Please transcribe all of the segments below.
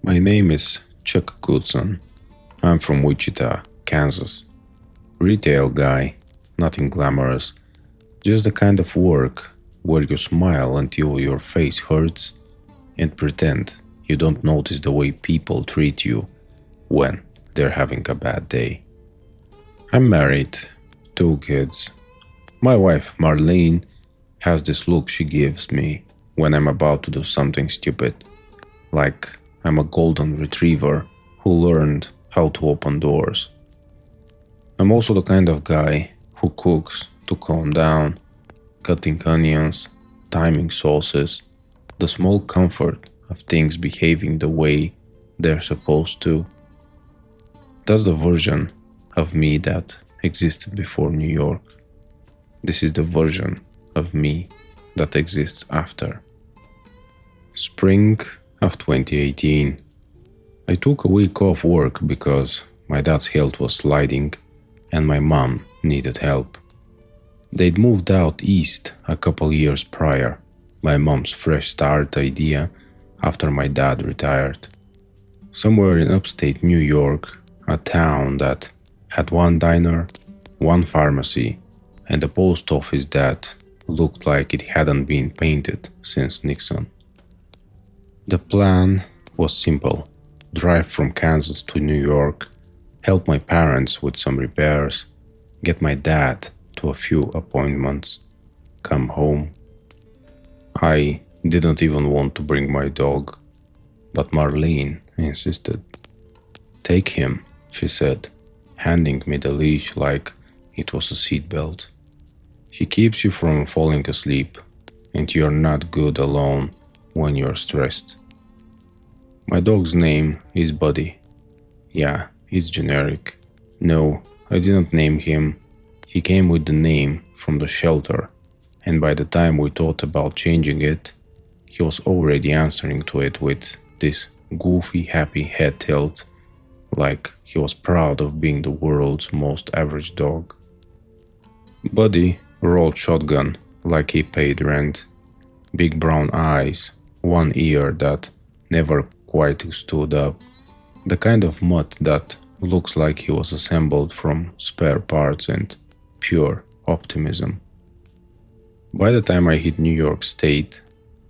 My name is Chuck Goodson. I'm from Wichita, Kansas. Retail guy, nothing glamorous, just the kind of work where you smile until your face hurts and pretend you don't notice the way people treat you when they're having a bad day. I'm married, 2 kids. My wife, Marlene, has this look she gives me when I'm about to do something stupid, like I'm a golden retriever who learned how to open doors. I'm also the kind of guy who cooks to calm down, cutting onions, timing sauces, the small comfort of things behaving the way they're supposed to. That's the version of me that existed before New York. This is the version of me that exists after. Spring of 2018. I took a week off work because my dad's health was sliding and my mom needed help. They'd moved out east a couple years prior, my mom's fresh start idea after my dad retired. Somewhere in upstate New York, a town that had one diner, one pharmacy, and a post office that looked like it hadn't been painted since Nixon. The plan was simple: drive from Kansas to New York, help my parents with some repairs, get my dad to a few appointments, come home. I didn't even want to bring my dog, but Marlene insisted. "Take him," she said, handing me the leash like it was a seatbelt. "He keeps you from falling asleep, and you're not good alone when you're stressed." My dog's name is Buddy. Yeah, it's generic. No, I didn't name him. He came with the name from the shelter, and by the time we thought about changing it, he was already answering to it with this goofy, happy head tilt, like he was proud of being the world's most average dog. Buddy rolled shotgun like he paid rent. Big brown eyes, one ear that never quite stood up, the kind of mutt that looks like he was assembled from spare parts and pure optimism. By the time I hit New York State,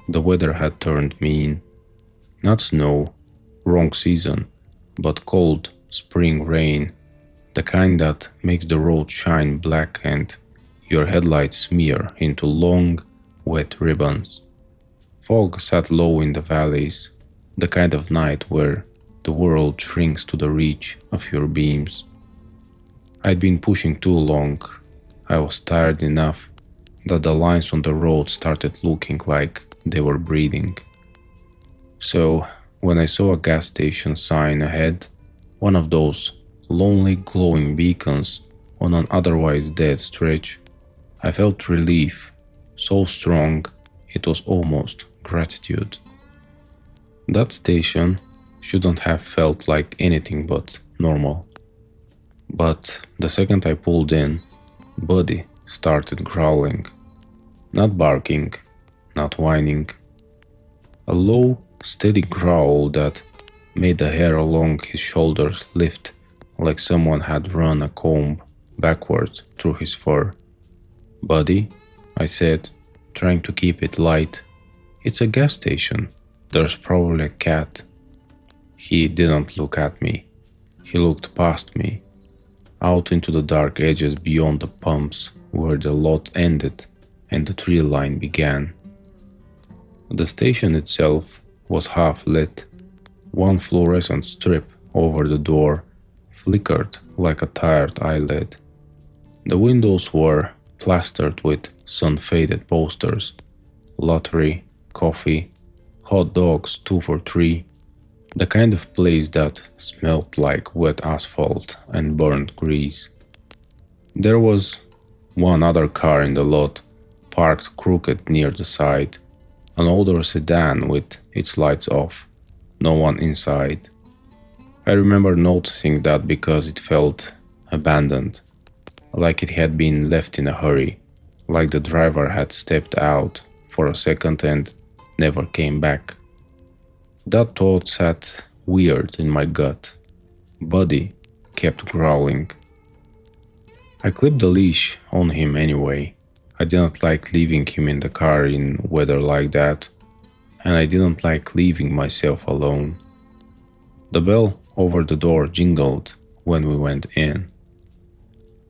the weather had turned mean. Not snow, wrong season, but cold spring rain, the kind that makes the road shine black and your headlights smear into long, wet ribbons. Fog sat low in the valleys, the kind of night where the world shrinks to the reach of your beams. I'd been pushing too long. I was tired enough that the lines on the road started looking like they were breathing. So, when I saw a gas station sign ahead, one of those lonely glowing beacons on an otherwise dead stretch, I felt relief, so strong it was almost gratitude. That station shouldn't have felt like anything but normal. But the second I pulled in, Buddy started growling. Not barking, not whining. A low, steady growl that made the hair along his shoulders lift like someone had run a comb backwards through his fur. "Buddy," I said, trying to keep it light. "It's a gas station. There's probably a cat." He didn't look at me. He looked past me, out into the dark edges beyond the pumps where the lot ended and the tree line began. The station itself was half lit. One fluorescent strip over the door flickered like a tired eyelid. The windows were plastered with sun-faded posters: lottery, coffee, hot dogs 2 for $3, the kind of place that smelled like wet asphalt and burnt grease. There was one other car in the lot, parked crooked near the side, an older sedan with its lights off, no one inside. I remember noticing that because it felt abandoned, like it had been left in a hurry, like the driver had stepped out for a second and never came back. That thought sat weird in my gut. Buddy kept growling. I clipped the leash on him anyway. I didn't like leaving him in the car in weather like that, and I didn't like leaving myself alone. The bell over the door jingled when we went in.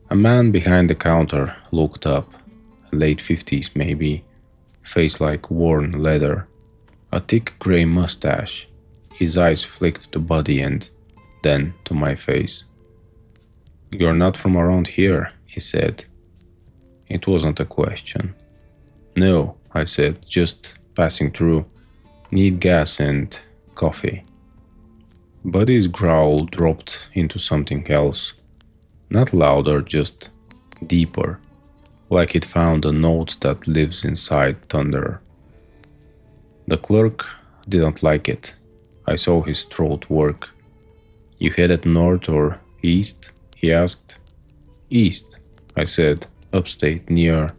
A man behind the counter looked up, late 50s maybe, face like worn leather, a thick grey mustache. His eyes flicked to Buddy and then to my face. "You're not from around here," he said. It wasn't a question. "No," I said, "just passing through. Need gas and coffee." Buddy's growl dropped into something else. Not louder, just deeper, like it found a note that lives inside thunder. The clerk didn't like it. I saw his throat work. "You headed north or east?" he asked. "East," I said, "upstate near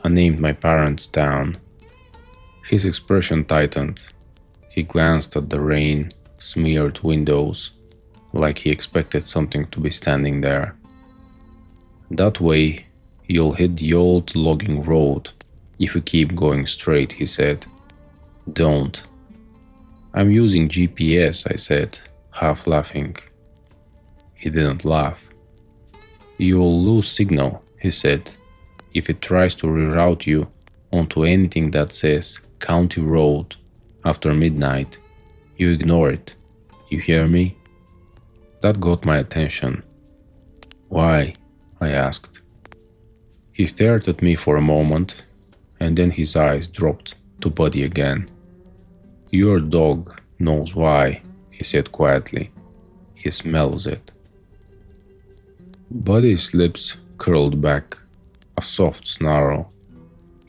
I named my parents' town." His expression tightened. He glanced at the rain-smeared windows, like he expected something to be standing there. "That way, you'll hit the old logging road if you keep going straight," he said. "Don't." "I'm using GPS," I said, half laughing. He didn't laugh. "You'll lose signal," he said, "if it tries to reroute you onto anything that says County Road after midnight. You ignore it. You hear me?" That got my attention. "Why?" I asked. He stared at me for a moment, and then his eyes dropped to Buddy again. "Your dog knows why," he said quietly. "He smells it." Buddy's lips curled back, a soft snarl.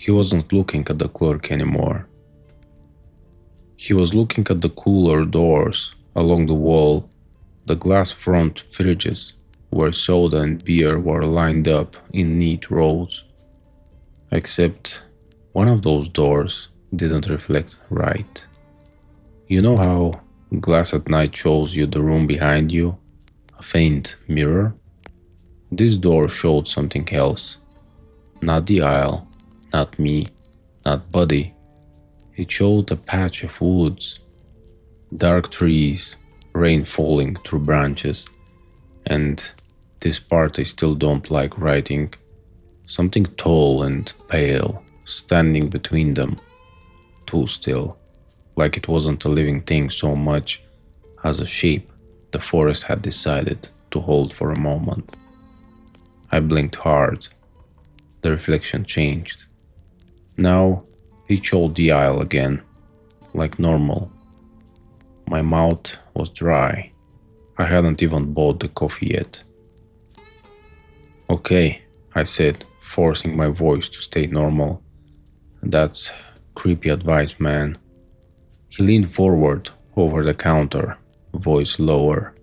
He wasn't looking at the clerk anymore. He was looking at the cooler doors along the wall, the glass front fridges where soda and beer were lined up in neat rows. Except one of those doors didn't reflect right. You know how glass at night shows you the room behind you? A faint mirror? This door showed something else. Not the aisle, not me, not Buddy. It showed a patch of woods. Dark trees, rain falling through branches, and this part I still don't like writing. Something tall and pale, standing between them. Too still, like it wasn't a living thing so much as a shape the forest had decided to hold for a moment. I blinked hard. The reflection changed. Now it showed the aisle again, like normal. My mouth was dry. I hadn't even bought the coffee yet. "Okay," I said, forcing my voice to stay normal. "That's creepy advice, man." He leaned forward over the counter, voice lower.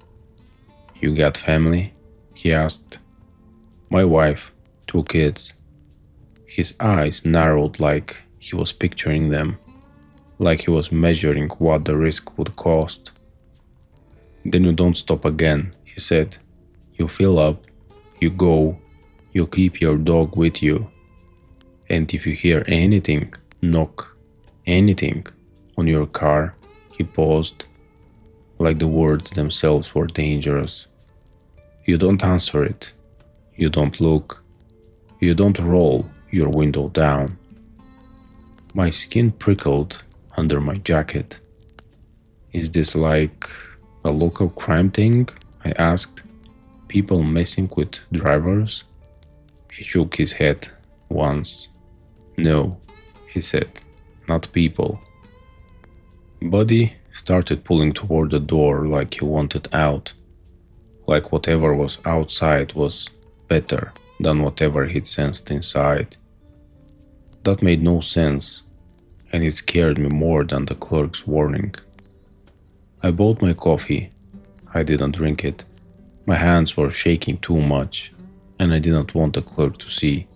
"You got family?" he asked. "My wife, 2 kids." His eyes narrowed like he was picturing them, like he was measuring what the risk would cost. "Then you don't stop again," he said. "You fill up, you go, you keep your dog with you. And if you hear anything, knock, anything, on your car," he paused, like the words themselves were dangerous. "You don't answer it. You don't look. You don't roll your window down." My skin prickled under my jacket. "Is this like a local crime thing?" I asked. "People messing with drivers?" He shook his head once. "No," he said, "not people." Buddy started pulling toward the door like he wanted out, like whatever was outside was better than whatever he'd sensed inside. That made no sense, and it scared me more than the clerk's warning. I bought my coffee. I didn't drink it. My hands were shaking too much, and I didn't want the clerk to see.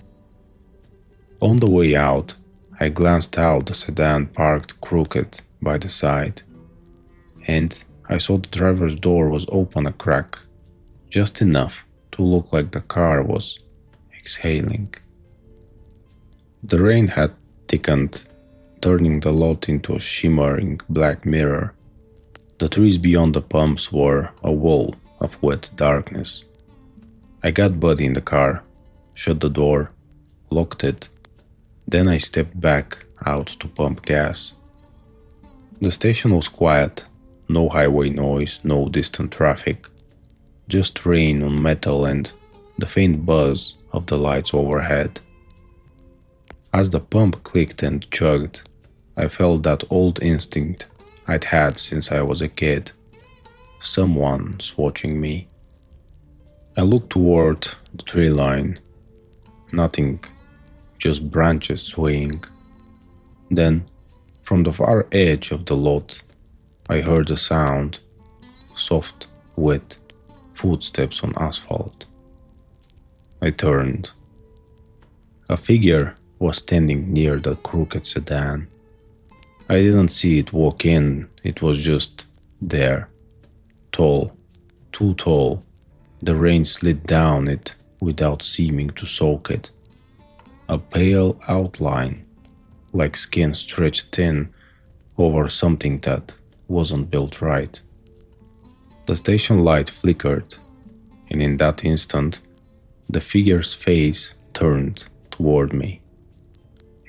On the way out, I glanced out the sedan parked crooked by the side, and I saw the driver's door was open a crack, just enough to look like the car was exhaling. The rain had thickened, turning the lot into a shimmering black mirror. The trees beyond the pumps were a wall of wet darkness. I got Buddy in the car, shut the door, locked it. Then I stepped back out to pump gas. The station was quiet, no highway noise, no distant traffic, just rain on metal and the faint buzz of the lights overhead. As the pump clicked and chugged, I felt that old instinct I'd had since I was a kid. Someone's watching me. I looked toward the tree line. Nothing, just branches swaying. Then, from the far edge of the lot, I heard a sound, soft, wet footsteps on asphalt. I turned. A figure was standing near the crooked sedan. I didn't see it walk in, it was just there. Tall, too tall. The rain slid down it without seeming to soak it. A pale outline, like skin stretched thin over something that wasn't built right. The station light flickered, and in that instant, the figure's face turned toward me.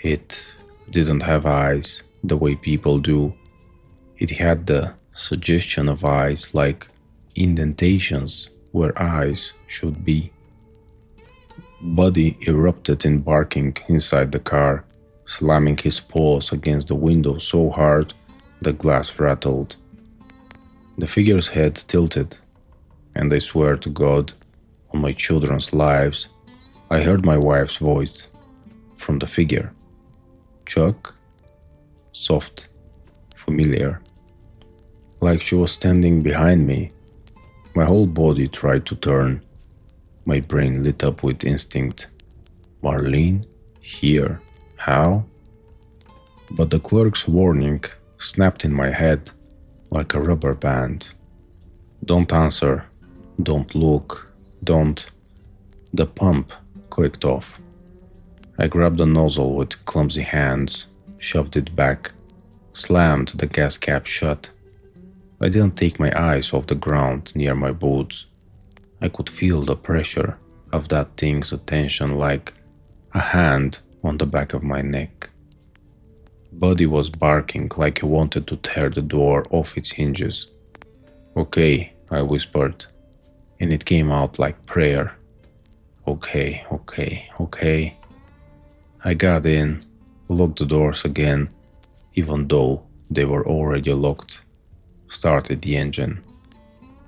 It didn't have eyes the way people do. It had the suggestion of eyes, like indentations where eyes should be. Buddy erupted in barking inside the car, slamming his paws against the window so hard the glass rattled. The figure's head tilted, and I swear to God, on my children's lives, I heard my wife's voice from the figure. Chuck? Soft, familiar. Like she was standing behind me. My whole body tried to turn. My brain lit up with instinct. Marlene? Here? How? But the clerk's warning snapped in my head like a rubber band. Don't answer. Don't look. Don't. The pump clicked off. I grabbed the nozzle with clumsy hands, shoved it back, slammed the gas cap shut. I didn't take my eyes off the ground near my boots. I could feel the pressure of that thing's attention like a hand on the back of my neck. Buddy was barking like he wanted to tear the door off its hinges. Okay, I whispered, and it came out like prayer. Okay, okay, okay. I got in, locked the doors again, even though they were already locked, started the engine.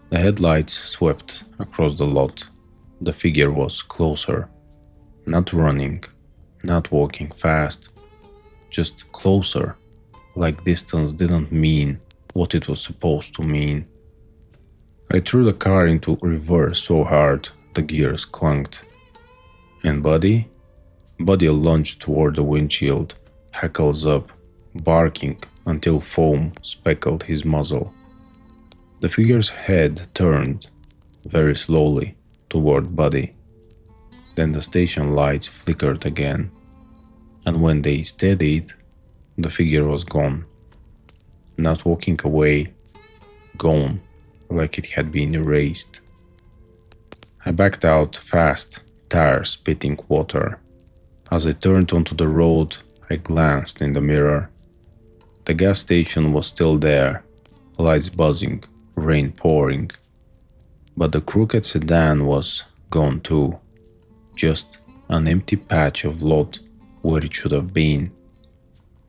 The headlights swept across the lot. The figure was closer, not running, not walking fast, just closer, like distance didn't mean what it was supposed to mean. I threw the car into reverse so hard the gears clunked. And Buddy? Buddy lunged toward the windshield, hackles up, barking until foam speckled his muzzle. The figure's head turned, very slowly, toward Buddy. Then the station lights flickered again, and when they steadied, the figure was gone. Not walking away, gone, like it had been erased. I backed out fast, tires spitting water. As I turned onto the road, I glanced in the mirror. The gas station was still there, lights buzzing, rain pouring. But the crooked sedan was gone too. Just an empty patch of lot where it should have been.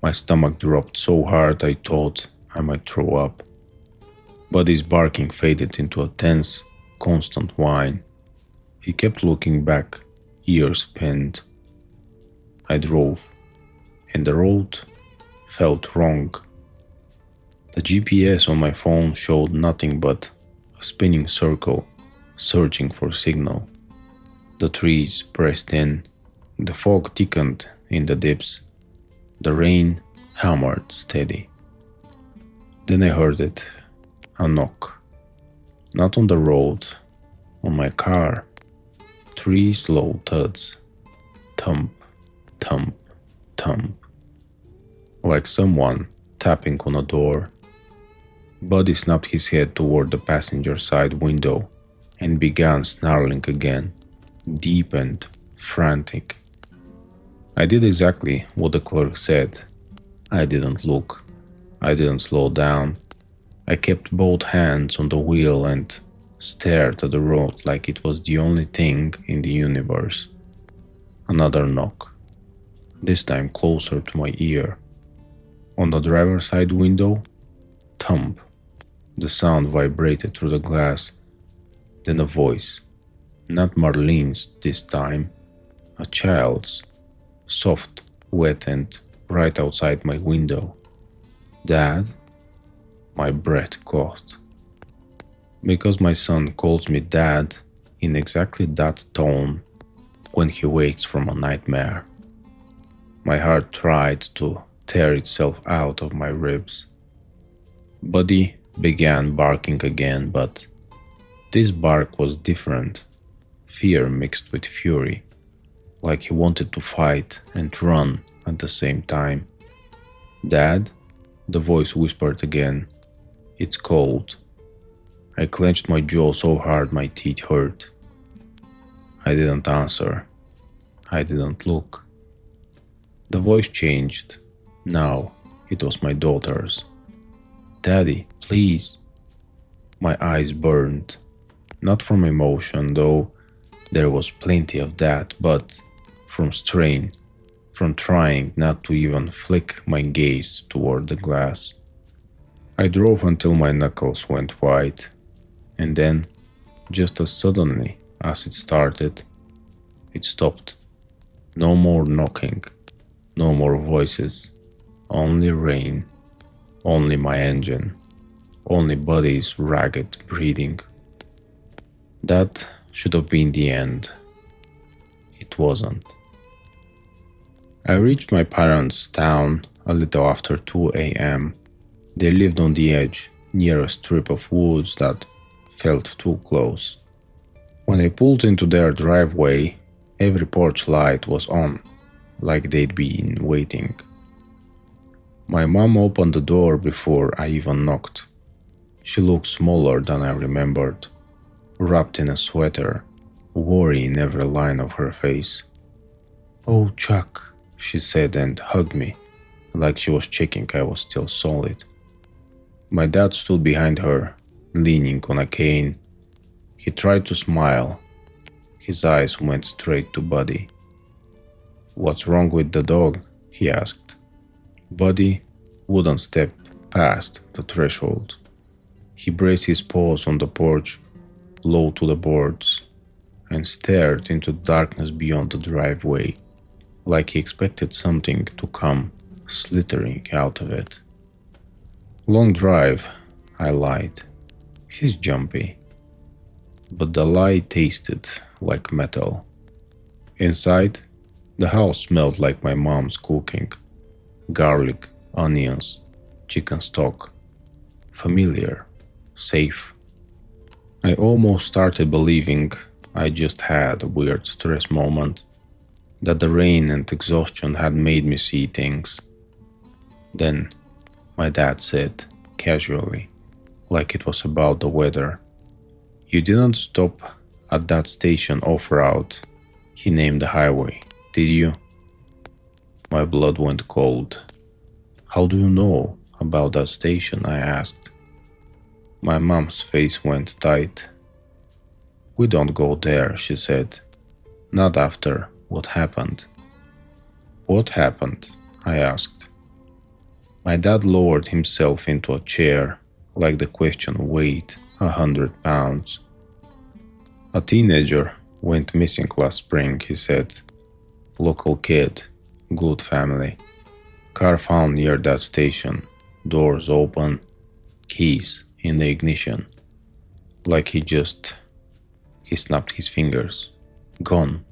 My stomach dropped so hard I thought I might throw up. Buddy's barking faded into a tense, constant whine. He kept looking back, ears pinned. I drove, and the road felt wrong. The GPS on my phone showed nothing but a spinning circle, searching for signal. The trees pressed in, the fog thickened in the dips, the rain hammered steady. Then I heard it, A knock. Not on the road, on my car. 3 slow thuds. Thump, thump, thump. Like someone tapping on a door. Buddy snapped his head toward the passenger side window and began snarling again, deep and frantic. I did exactly what the clerk said. I didn't look. I didn't slow down. I kept both hands on the wheel and stared at the road like it was the only thing in the universe. Another knock, this time closer to my ear. On the driver's side window, thump. The sound vibrated through the glass. Then a voice, not Marlene's this time, a child's, soft, wet and right outside my window. Dad? My breath caught. Because my son calls me Dad in exactly that tone when he wakes from a nightmare. My heart tried to tear itself out of my ribs. Buddy began barking again, but this bark was different. Fear mixed with fury, like he wanted to fight and run at the same time. Dad? The voice whispered again. It's cold. I clenched my jaw so hard my teeth hurt. I didn't answer. I didn't look. The voice changed. Now it was my daughter's. Daddy, please. My eyes burned. Not from emotion, though there was plenty of that, but from strain, from trying not to even flick my gaze toward the glass. I drove until my knuckles went white, and then, just as suddenly as it started, it stopped. No more knocking, no more voices, only rain, only my engine, only Buddy's ragged breathing. That should have been the end. It wasn't. I reached my parents' town a little after 2 a.m. They lived on the edge, near a strip of woods that felt too close. When I pulled into their driveway, every porch light was on, like they'd been waiting. My mom opened the door before I even knocked. She looked smaller than I remembered, wrapped in a sweater, worry in every line of her face. "Oh, Chuck," she said and hugged me, like she was checking I was still solid. My dad stood behind her, leaning on a cane. He tried to smile. His eyes went straight to Buddy. "What's wrong with the dog?" he asked. Buddy wouldn't step past the threshold. He braced his paws on the porch, low to the boards, and stared into darkness beyond the driveway, like he expected something to come slithering out of it. "Long drive," I lied. "He's jumpy." But the lie tasted like metal. Inside, the house smelled like my mom's cooking. Garlic, onions, chicken stock. Familiar, safe. I almost started believing I just had a weird stress moment, that the rain and exhaustion had made me see things. Then, my dad said, casually, like it was about the weather, "You didn't stop at that station off-route," he named the highway, "did you?" My blood went cold. "How do you know about that station?" I asked. My mom's face went tight. "We don't go there," she said. "Not after what happened." "What happened?" I asked. My dad lowered himself into a chair, like the question weighed 100 pounds. "A teenager went missing last spring," he said. "Local kid, good family. Car found near that station, doors open, keys in the ignition. Like he snapped his fingers. Gone."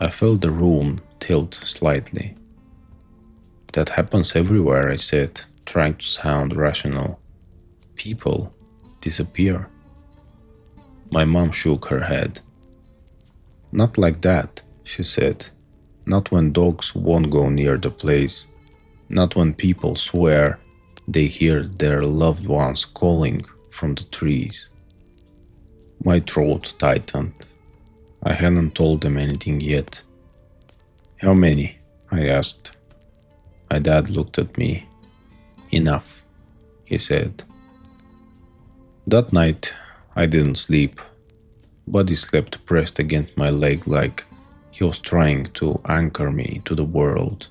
I felt the room tilt slightly. "That happens everywhere," I said, trying to sound rational. People disappear. My mom shook her head. Not like that, she said. Not when dogs won't go near the place. Not when people swear they hear their loved ones calling from the trees. My throat tightened. I hadn't told them anything yet. How many? I asked. My dad looked at me. Enough, he said. That night, I didn't sleep. Buddy slept pressed against my leg like he was trying to anchor me to the world.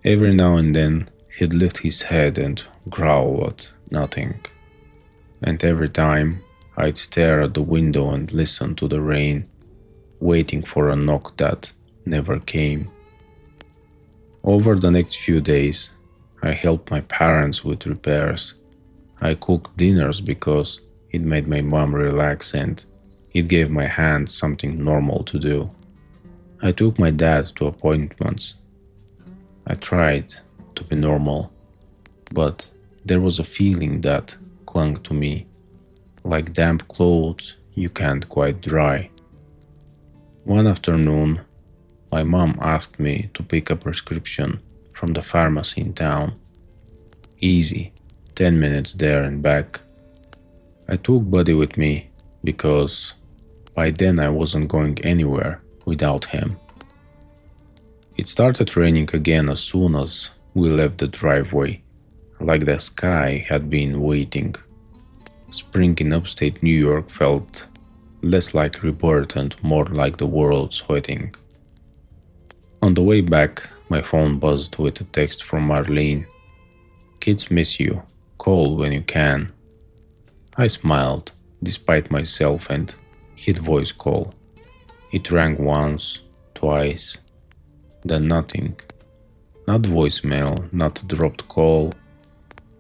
Every now and then, he'd lift his head and growl at nothing. And every time, I'd stare at the window and listen to the rain, waiting for a knock that never came. Over the next few days, I helped my parents with repairs. I cooked dinners because it made my mom relax and it gave my hands something normal to do. I took my dad to appointments. I tried to be normal, but there was a feeling that clung to me, like damp clothes you can't quite dry. One afternoon, my mom asked me to pick a prescription from the pharmacy in town. Easy, 10 minutes there and back. I took Buddy with me because by then I wasn't going anywhere without him. It started raining again as soon as we left the driveway, like the sky had been waiting. Spring in upstate New York felt less like rebirth and more like the world sweating. On the way back, my phone buzzed with a text from Marlene. Kids miss you. Call when you can. I smiled, despite myself, and hit voice call. It rang once, twice, then nothing. Not voicemail, not dropped call,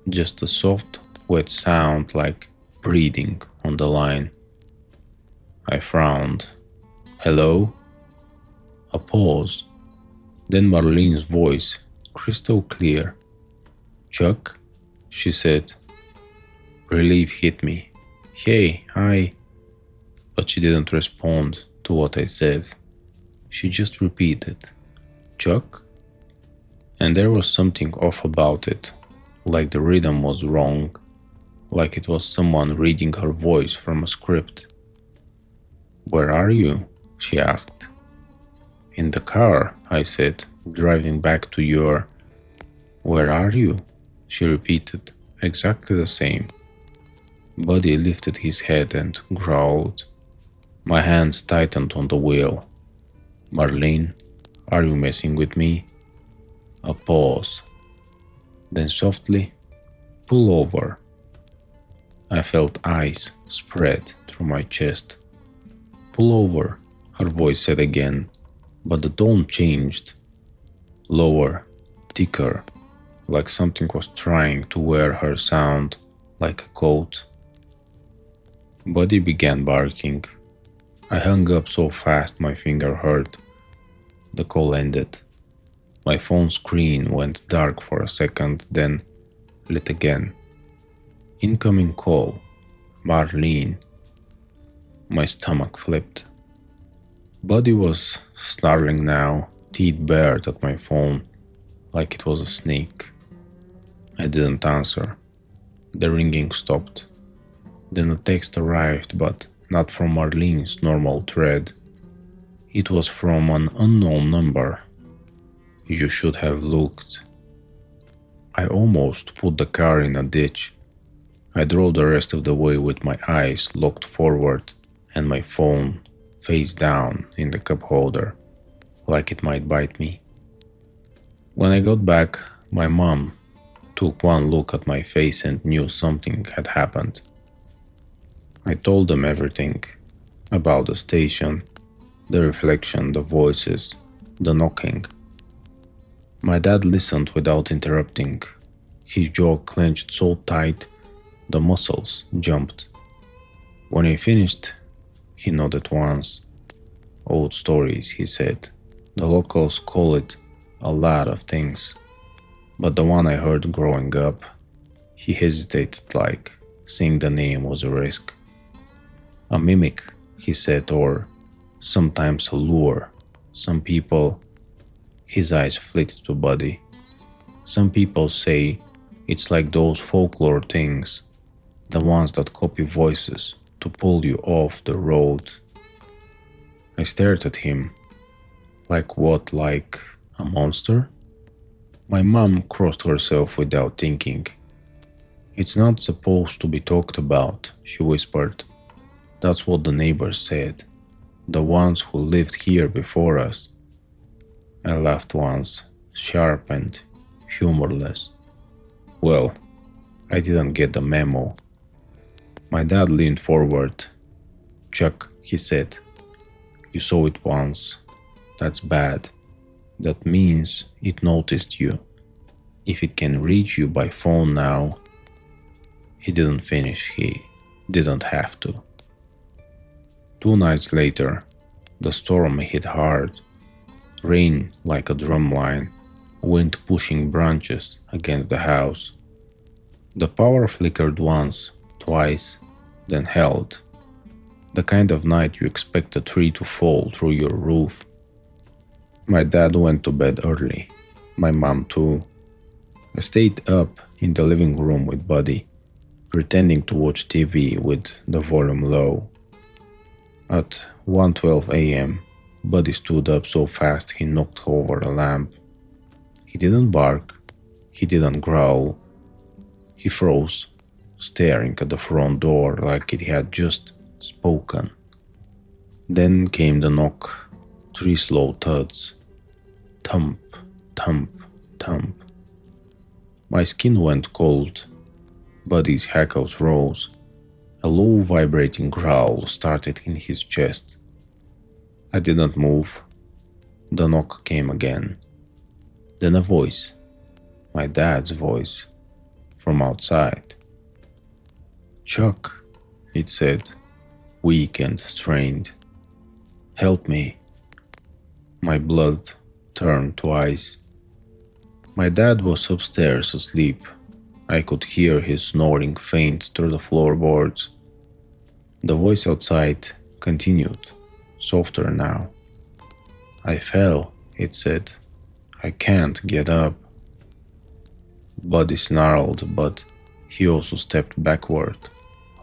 just a soft, wet sound like breathing on the line. I frowned. Hello? A pause. Then Marlene's voice, crystal clear. Chuck? She said. Relief hit me. Hey, hi. But she didn't respond to what I said. She just repeated. Chuck? And there was something off about it, like the rhythm was wrong, like it was someone reading her voice from a script. Where are you? She asked. In the car, I said, driving back to your... Where are you? She repeated, exactly the same. Buddy lifted his head and growled. My hands tightened on the wheel. Marlene, are you messing with me? A pause. Then softly, pull over. I felt ice spread through my chest. Pull over, her voice said again, but the tone changed. Lower, thicker, like something was trying to wear her sound like a coat. Buddy began barking. I hung up so fast my finger hurt. The call ended. My phone screen went dark for a second, then lit again. Incoming call. Marlene. My stomach flipped. Buddy was snarling now, teeth bared at my phone, like it was a snake. I didn't answer. The ringing stopped. Then a text arrived, but not from Marlene's normal thread. It was from an unknown number. You should have looked. I almost put the car in a ditch. I drove the rest of the way with my eyes locked forward and my phone face down in the cup holder, like it might bite me. When I got back, my mom took one look at my face and knew something had happened. I told them everything about the station, the reflection, the voices, the knocking. My dad listened without interrupting. His jaw clenched so tight, the muscles jumped. When I finished, he nodded once. Old stories, he said. The locals call it a lot of things, but the one I heard growing up, He hesitated, like saying the name was a risk. A mimic, he said, or sometimes a lure. Some people, his eyes flicked to Buddy. Some people say it's like those folklore things, the ones that copy voices to pull you off the road. I stared at him. Like what, like a monster? My mom crossed herself without thinking. It's not supposed to be talked about, she whispered. That's what the neighbors said. The ones who lived here before us. I laughed once, sharp and humorless. Well, I didn't get the memo. My dad leaned forward. Chuck, he said, you saw it once. That's bad. That means it noticed you. If it can reach you by phone now. He didn't finish, he didn't have to. 2 nights later, the storm hit hard. Rain like a drumline, wind pushing branches against the house. The power flickered once, twice, then held. The kind of night you expect a tree to fall through your roof. My dad went to bed early, my mom too. I stayed up in the living room with Buddy, pretending to watch TV with the volume low. At 1:12 a.m., Buddy stood up so fast he knocked over a lamp. He didn't bark, he didn't growl. He froze, staring at the front door like it had just spoken. Then came the knock, 3 slow thuds. Thump, thump, thump. My skin went cold. Buddy's hackles rose. A low vibrating growl started in his chest. I didn't move. The knock came again. Then a voice, my dad's voice, from outside. Chuck, it said, weak and strained. Help me. My blood turned to ice. My dad was upstairs asleep. I could hear his snoring faint through the floorboards. The voice outside continued, softer now. I fell, it said. I can't get up. Buddy snarled, but he also stepped backward,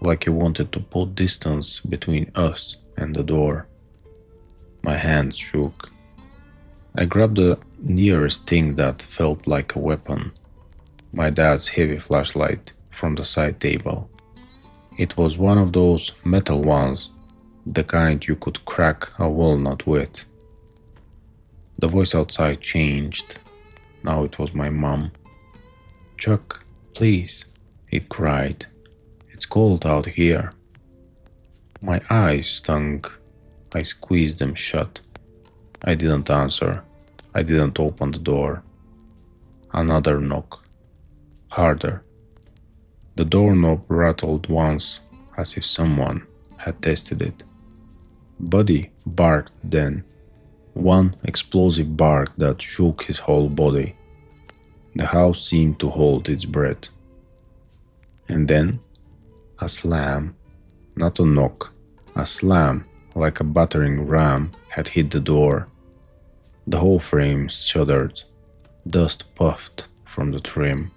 like he wanted to put distance between us and the door. My hands shook. I grabbed the nearest thing that felt like a weapon. My dad's heavy flashlight from the side table. It was one of those metal ones, the kind you could crack a walnut with. The voice outside changed. Now it was my mom. Chuck, please, it cried. It's cold out here. My eyes stung. I squeezed them shut. I didn't answer. I didn't open the door. Another knock. Harder. The doorknob rattled once, as if someone had tested it. Buddy barked then. One explosive bark that shook his whole body. The house seemed to hold its breath. And then, a slam. Not a knock. A slam, like a battering ram, had hit the door. The whole frame shuddered. Dust puffed from the trim.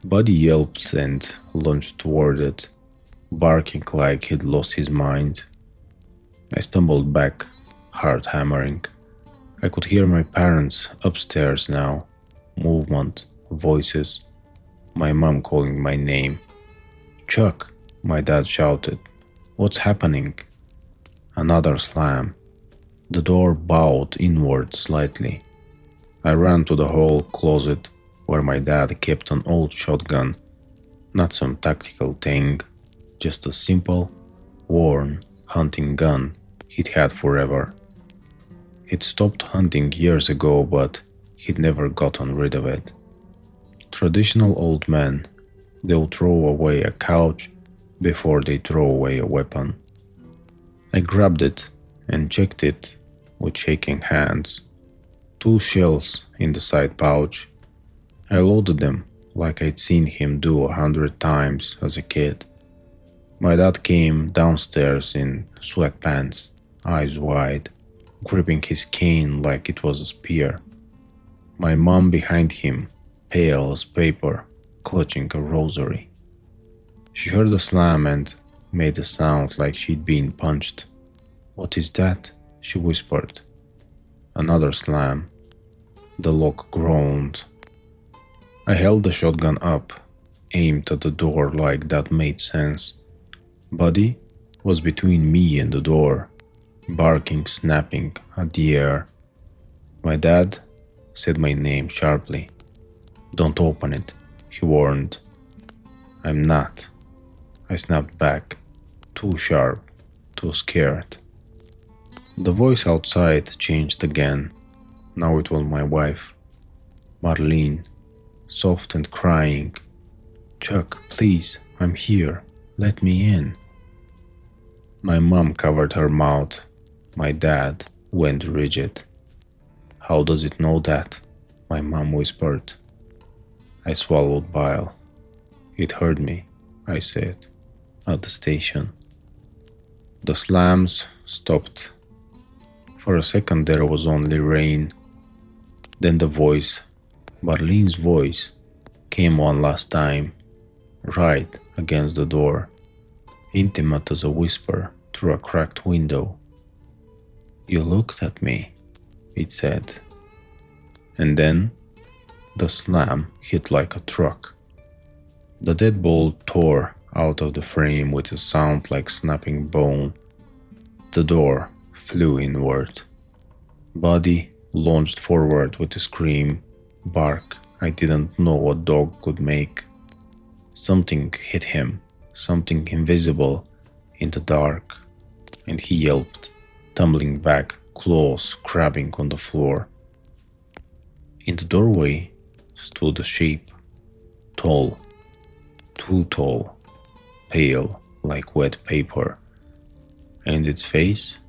Buddy yelped and lunged toward it, barking like he'd lost his mind. I stumbled back, heart hammering. I could hear my parents upstairs now. Movement, voices. My mom calling my name. Chuck, my dad shouted. What's happening? Another slam. The door bowed inward slightly. I ran to the hall closet where my dad kept an old shotgun. Not some tactical thing, just a simple, worn hunting gun he'd had forever. He'd stopped hunting years ago, but he'd never gotten rid of it. Traditional old men, they'll throw away a couch before they throw away a weapon. I grabbed it and checked it with shaking hands. 2 shells in the side pouch. I loaded them like I'd seen him do 100 times as a kid. My dad came downstairs in sweatpants, eyes wide, gripping his cane like it was a spear. My mom behind him, pale as paper, clutching a rosary. She heard a slam and made a sound like she'd been punched. "What is that?" she whispered. Another slam. The lock groaned. I held the shotgun up, aimed at the door like that made sense. Buddy was between me and the door, barking, snapping at the air. My dad said my name sharply. "Don't open it," he warned. "I'm not." I snapped back, too sharp, too scared. The voice outside changed again. Now it was my wife, Marlene, soft and crying. "Chuck, please, I'm here. Let me in." My mom covered her mouth. My dad went rigid. "How does it know that?" my mom whispered. I swallowed bile. "It heard me," I said, "at the station." The slams stopped. For a second there was only rain. Then the voice, Marlene's voice, came one last time, right against the door, intimate as a whisper through a cracked window. "You looked at me," it said. And then the slam hit like a truck. The deadbolt tore out of the frame with a sound like snapping bone. The door flew inward. Buddy launched forward with a scream, bark I didn't know a dog could make. Something hit him, something invisible, in the dark, and he yelped, tumbling back, claws crabbing on the floor. In the doorway stood a shape, tall, too tall, pale like wet paper. And its face?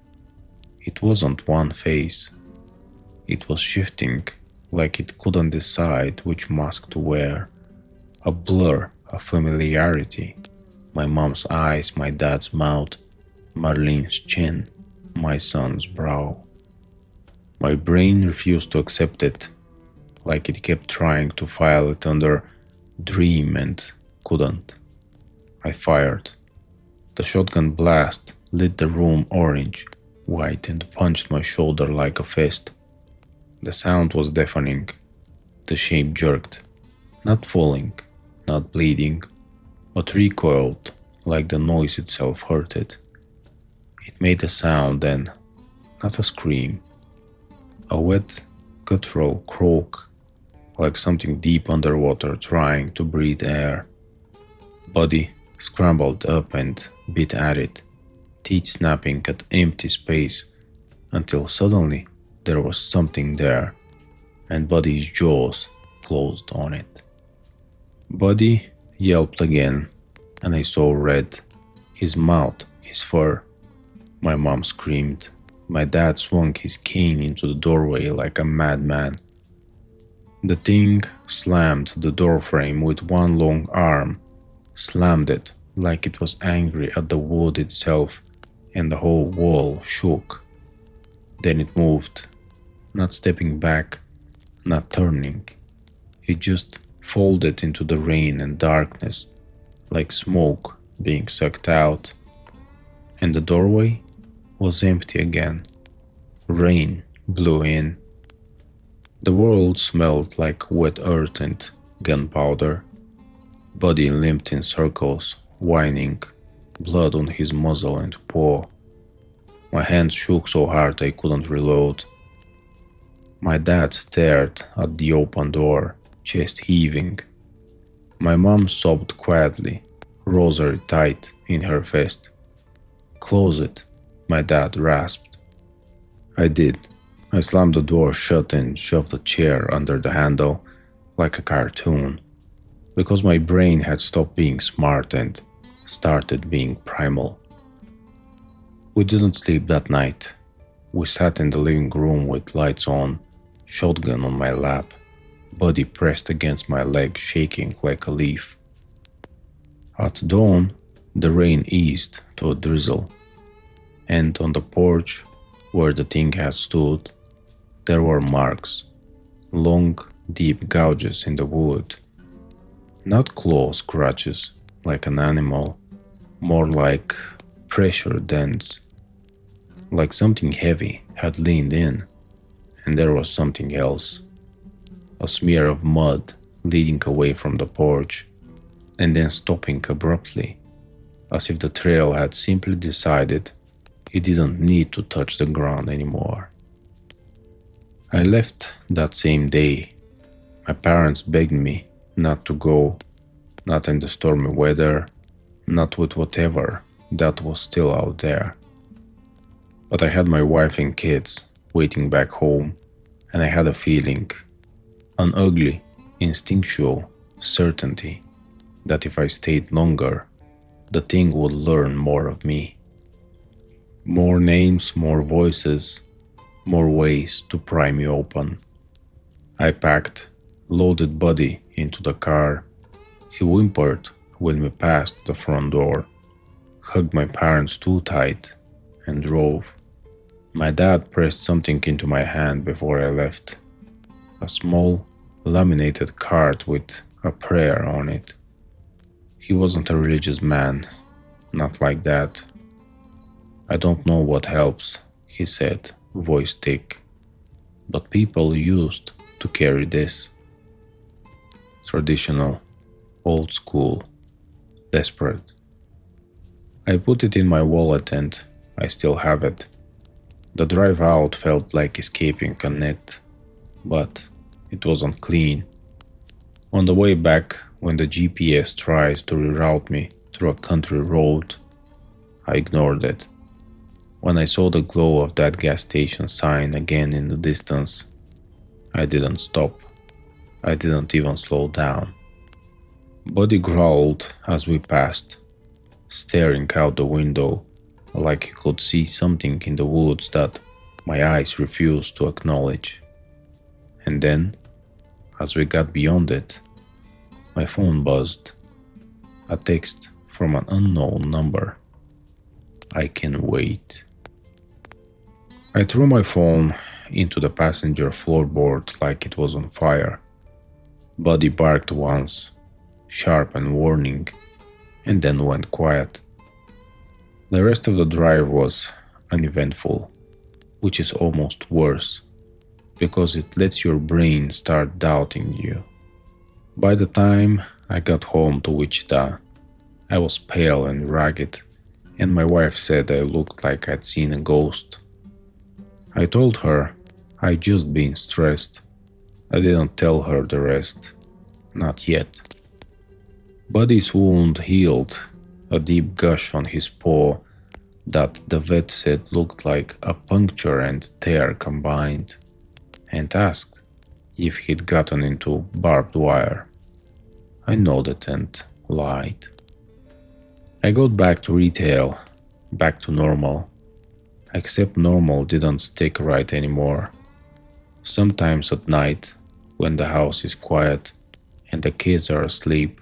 It wasn't one face. It was shifting, like it couldn't decide which mask to wear. A blur of familiarity. My mom's eyes, my dad's mouth, Marlene's chin, my son's brow. My brain refused to accept it, like it kept trying to file it under dream and couldn't. I fired. The shotgun blast lit the room orange, white, and punched my shoulder like a fist. The sound was deafening. The shape jerked, not falling, not bleeding, but recoiled like the noise itself hurt it. It made a sound then, not a scream. A wet, guttural croak, like something deep underwater trying to breathe air. Buddy scrambled up and bit at it, teeth snapping at empty space, until suddenly there was something there, and Buddy's jaws closed on it. Buddy yelped again, and I saw red, his mouth, his fur. My mom screamed. My dad swung his cane into the doorway like a madman. The thing slammed the doorframe with one long arm, slammed it like it was angry at the wood itself, and the whole wall shook. Then it moved, not stepping back, not turning. It just folded into the rain and darkness, like smoke being sucked out. And the doorway was empty again. Rain blew in. The world smelled like wet earth and gunpowder. Buddy limped in circles, whining, blood on his muzzle and paw. My hands shook so hard I couldn't reload. My dad stared at the open door, chest heaving. My mom sobbed quietly, rosary tight in her fist. "Close it," my dad rasped. I did. I slammed the door shut and shoved a chair under the handle, like a cartoon, because my brain had stopped being smart and started being primal. We didn't sleep that night. We sat in the living room with lights on, shotgun on my lap, body pressed against my leg, shaking like a leaf. At dawn, the rain eased to a drizzle, and on the porch where the thing had stood, there were marks, long, deep gouges in the wood. Not claw scratches like an animal, more like pressure dents, like something heavy had leaned in. And there was something else, a smear of mud leading away from the porch and then stopping abruptly, as if the trail had simply decided it didn't need to touch the ground anymore. I left that same day. My parents begged me not to go, not in the stormy weather, not with whatever that was still out there. But I had my wife and kids waiting back home, and I had a feeling, an ugly, instinctual certainty that if I stayed longer, the thing would learn more of me. More names, more voices, more ways to pry me open. I packed loaded Buddy into the car. He whimpered when we passed the front door, hugged my parents too tight, and drove. My dad pressed something into my hand before I left, a small laminated card with a prayer on it. He wasn't a religious man, not like that. I don't know what helps, he said, voice thick, but people used to carry this. Traditional, old school, desperate. I put it in my wallet and I still have it. The drive out felt like escaping a net, but it wasn't clean. On the way back, when the GPS tries to reroute me through a country road, I ignored it. When I saw the glow of that gas station sign again in the distance, I didn't stop. I didn't even slow down. Buddy growled as we passed, staring out the window like he could see something in the woods that my eyes refused to acknowledge. And then, as we got beyond it, my phone buzzed. A text from an unknown number. I can wait. I threw my phone into the passenger floorboard like it was on fire. Buddy barked once, sharp and warning, and then went quiet. The rest of the drive was uneventful, which is almost worse, because it lets your brain start doubting you. By the time I got home to Wichita, I was pale and ragged, and my wife said I looked like I'd seen a ghost. I told her I'd just been stressed. I didn't tell her the rest. Not yet. Buddy's wound healed, a deep gash on his paw that the vet said looked like a puncture and tear combined, and asked if he'd gotten into barbed wire. I nodded and lied. I got back to retail, back to normal, except normal didn't stick right anymore. Sometimes at night, when the house is quiet and the kids are asleep,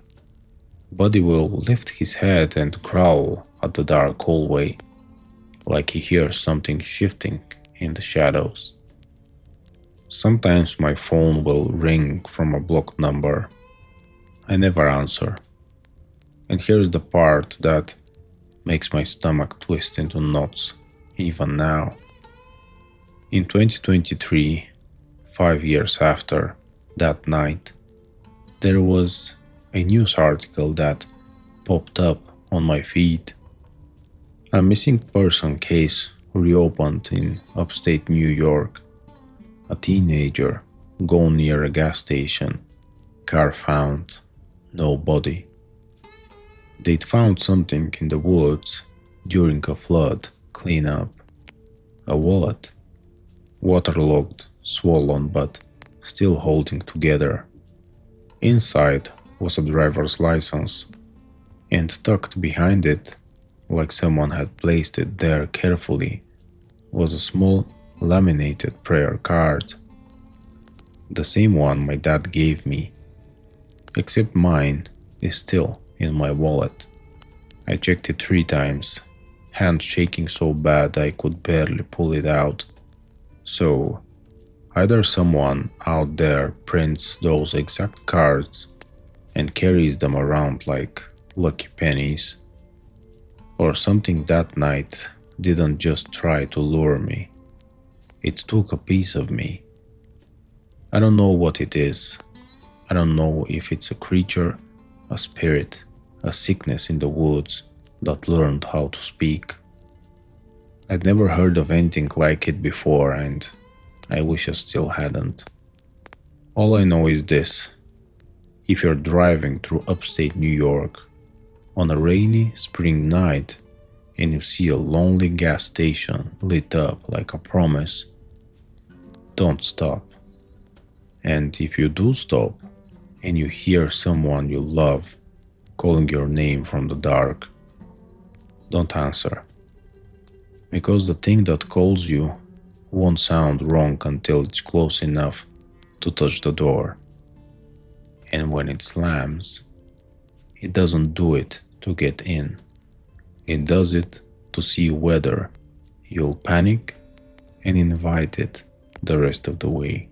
Buddy will lift his head and growl at the dark hallway, like he hears something shifting in the shadows. Sometimes my phone will ring from a blocked number. I never answer. And here's the part that makes my stomach twist into knots, even now. In 2023, 5 years after that night, there was a news article that popped up on my feed. A missing person case reopened in upstate New York. A teenager gone near a gas station. Car found. No body. They'd found something in the woods during a flood cleanup. A wallet. Waterlogged, swollen, but still holding together. Inside was a driver's license, and tucked behind it, like someone had placed it there carefully, was a small laminated prayer card. The same one my dad gave me, except mine is still in my wallet. I checked it 3 times, hands shaking so bad I could barely pull it out. So, either someone out there prints those exact cards and carries them around like lucky pennies, or something that night didn't just try to lure me, it took a piece of me. I don't know what it is. I don't know if it's a creature, a spirit, a sickness in the woods that learned how to speak. I'd never heard of anything like it before, and I wish I still hadn't. All I know is this: if you're driving through upstate New York on a rainy spring night and you see a lonely gas station lit up like a promise, don't stop. And if you do stop and you hear someone you love calling your name from the dark, don't answer. Because the thing that calls you won't sound wrong until it's close enough to touch the door. And when it slams, it doesn't do it to get in. It does it to see whether you'll panic and invite it the rest of the way.